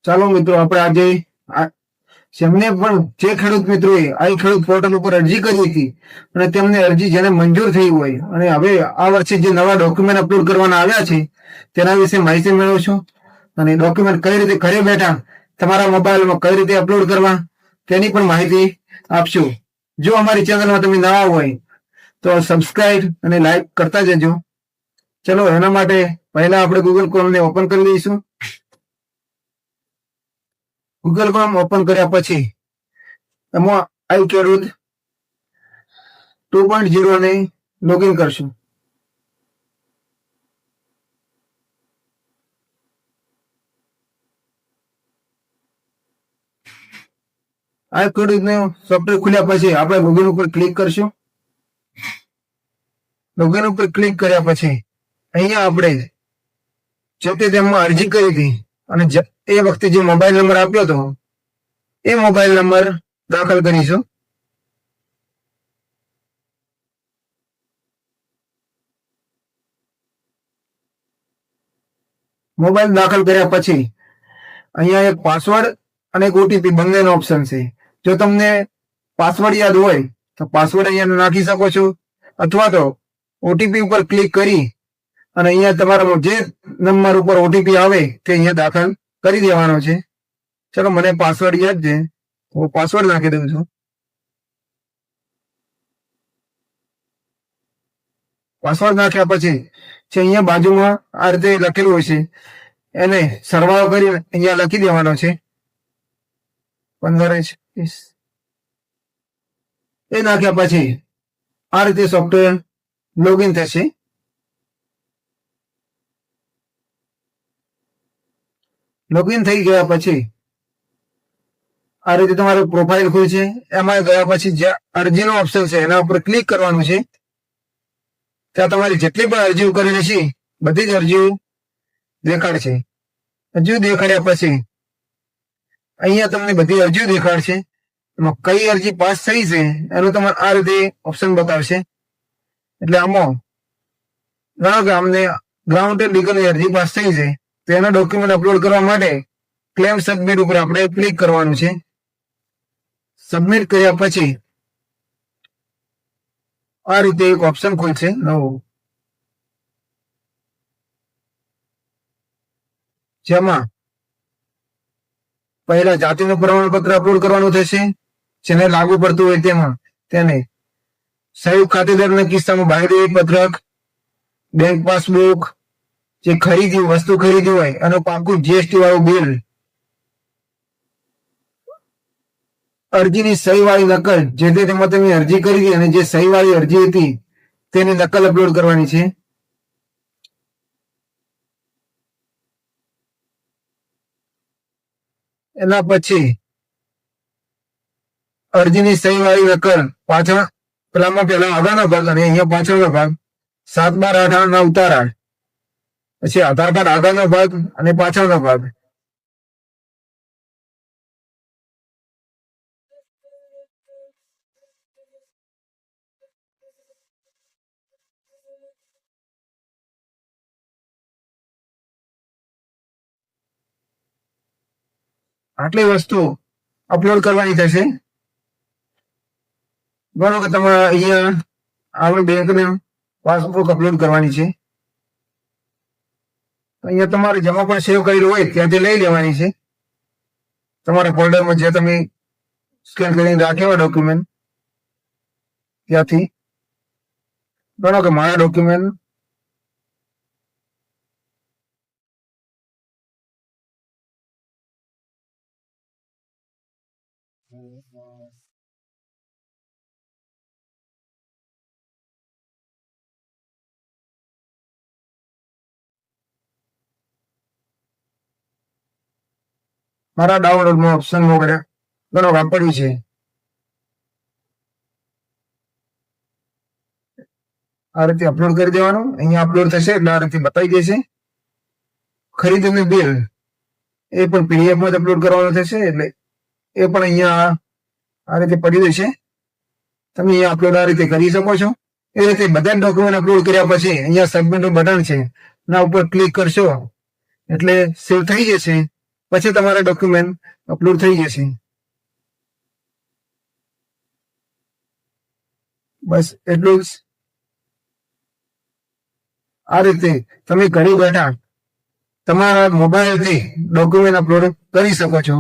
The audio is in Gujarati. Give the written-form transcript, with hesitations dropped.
ચાલો મિત્રો, આપણે આજે જેમને પણ જે ખેડૂત મિત્રોએ આ ખેડૂત પોર્ટલ ઉપર અરજી કરી હતી અને તેમને અરજી જેને મંજૂર થઈ હોય અને હવે આ વર્ષે જે નવા ડોક્યુમેન્ટ અપલોડ કરવાના આવ્યા છે તેના વિશે માહિતી મેળવશો અને ડોક્યુમેન્ટ કઈ રીતે ઘરે બેઠા તમારા મોબાઈલમાં કઈ રીતે અપલોડ કરવા તેની પણ માહિતી આપશું. જો અમારી ચેનલમાં તમે નવા હોય તો સબસ્ક્રાઇબ અને લાઈક કરતા જજો. ચલો, એના માટે પહેલા આપણે ગૂગલ ક્રોમને ઓપન કરી દઈશું. ગૂગલ ક્રોમ ઓપન કર્યા પછી એમાં આઈ ખેડૂત 2.0 ને લોગિન કરશું. આ ખેડૂતનું સોફ્ટવેર ખુલ્યા પછી આપણે લોગિન ઉપર ક્લિક કરશું. લોગિન ઉપર ક્લિક કર્યા પછી અહીંયા આપણે જે તે તેમાં અરજી કરી હતી અને એ વખતે જે મોબાઈલ નંબર આપ્યો હતો એ મોબાઈલ નંબર દાખલ કરીશું. મોબાઈલ દાખલ કર્યા પછી અહીંયા એક પાસવર્ડ અને એક ઓટીપી બંનેનો ઓપ્શન છે. જો તમને પાસવર્ડ યાદ હોય તો પાસવર્ડ અહીંયા નાખી શકો છો, અથવા તો ઓટીપી ઉપર ક્લિક કરી અને અહીંયા તમારા જે નંબર ઉપર ઓટીપી આવે તે અહીંયા દાખલ કરી દેવાનો છે. ચલો, મને પાસવર્ડ યાદ છે, હું પાસવર્ડ નાખી દઉં છું. પાસવર્ડ નાખ્યા પછી અહીંયા બાજુમાં આ રીતે લખેલું હોય છે, એને સરવાળો કરી અહીંયા લખી દેવાનો છે 15 એ નાખ્યા પછી આ રીતે સોફ્ટવેર લોગિન થશે. લોગિન થઈ ગયા પછી આ રીતે તમારું પ્રોફાઇલ ખુલશે. એમાં ગયા પછી જે અરજીનો ઓપ્શન છે એના ઉપર ક્લિક કરવાનું છે. ત્યાં તમારી જેટલી પણ અરજીઓ કરેલી છે બધી જ અરજીઓ દેખાડશે. અરજીઓ દેખાડ્યા પછી અહીંયા તમને બધી અરજીઓ દેખાડશે. એમાં કઈ અરજી પાસ થઈ છે એનું તમારે આ રીતે ઓપ્શન બતાવશે. એટલે આમાં ઘણા કે અમને ગ્રાઉન્ડેડ લીગલની અરજી પાસ થઈ છે તો એના ડોક્યુમેન્ટ અપલોડ કરવા માટે ક્લેમ સબમિટ ઉપર આપણે ક્લિક કરવાનું છે. સબમિટ કર્યા પછી આ રીતે એક ઓપ્શન ખુલશે નવું, જેમાં પહેલા જાતિનું પ્રમાણપત્ર અપલોડ કરવાનું થશે. જેને લાગુ પડતું હોય તેમાં તેને સંયુક્ત ખાતેદારના કિસ્સામાં બાંહેધરી પત્રક, બેંક પાસબુક, જે ખરીદી વસ્તુ ખરીદી હોય એનું પાકું જીએસટી વાળું બિલ, અરજીની સહી વાળી નકલ, જે તે તેમાં તમે અરજી કરી હતી અને જે સહી વાળી અરજી હતી તેની નકલ અપલોડ કરવાની છે. એના પછી અરજીની સહી વાળી નકલ પાછળ પેલામાં પેલા આગળનો ભાગ અને અહીંયા પાછળનો ભાગ 7/12/8 ઉતારા, પછી આધાર કાર્ડ આગળનો ભાગ અને પાછળનો ભાગ. આટલી વસ્તુ અપલોડ કરવાની થશે. ગણો કે તમારે અહીંયા આપણી બેંકને પાસબુક અપલોડ કરવાની છે. અહીંયા તમારે જમા પણ સેવ કરેલું હોય ત્યાંથી લઈ લેવાની છે. તમારા ફોલ્ડરમાં જે તમે સ્કેન કરીને રાખ્યા હોય ડોક્યુમેન્ટ ત્યાંથી. ગણો કે મારા ડોક્યુમેન્ટ મારા ડાઉનલોડમાં ઓપ્શન મોકલ્યા ઘણો વાપર્યું છે. આ રીતે અપલોડ કરી દેવાનું. અહીંયા અપલોડ થશે એટલે આ રીતે બતાવી દેશે. ખરીદીનું બિલ એ પણ પીડીએફ માં અપલોડ કરવાનું થશે એટલે એ પણ અહીંયા આ રીતે પડી દેશે. તમે અહીંયા અપલોડ આ રીતે કરી શકો છો. એ રીતે બધા ડોક્યુમેન્ટ અપલોડ કર્યા પછી અહીંયા સબમિટ નું બટન છે, એના ઉપર ક્લિક કરશો એટલે સેવ થઈ જશે. પછી તમારા ડોક્યુમેન્ટ અપલોડ થઈ જશે. બસ એટલું જ. આ રીતે તમે ઘરે બેઠા તમારા મોબાઈલથી ડોક્યુમેન્ટ અપલોડ કરી શકો છો.